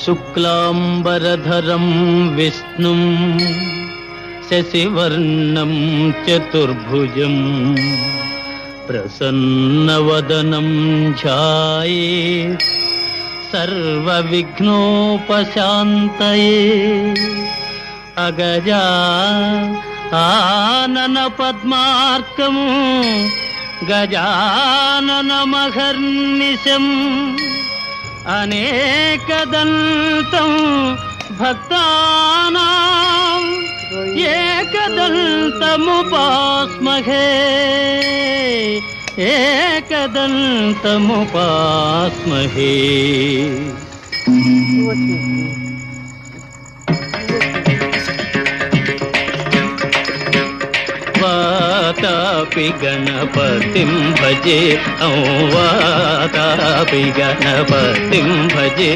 శుక్లాంబరధరం విష్ణుం శశివర్ణం చతుర్భుజం ప్రసన్నవదనం ధ్యాయేత్ సర్వవిఘ్నోపశాంతయే. అగజా ఆనన పద్మార్కం గజాననమహర్నిశం అనేకదంతం భక్తానాం ఏకదంతముపాస్మహే ఏకదంతముపాస్మహే. వాతాపి గణపతిం భజే, వాతాపి గణపతిం భజే.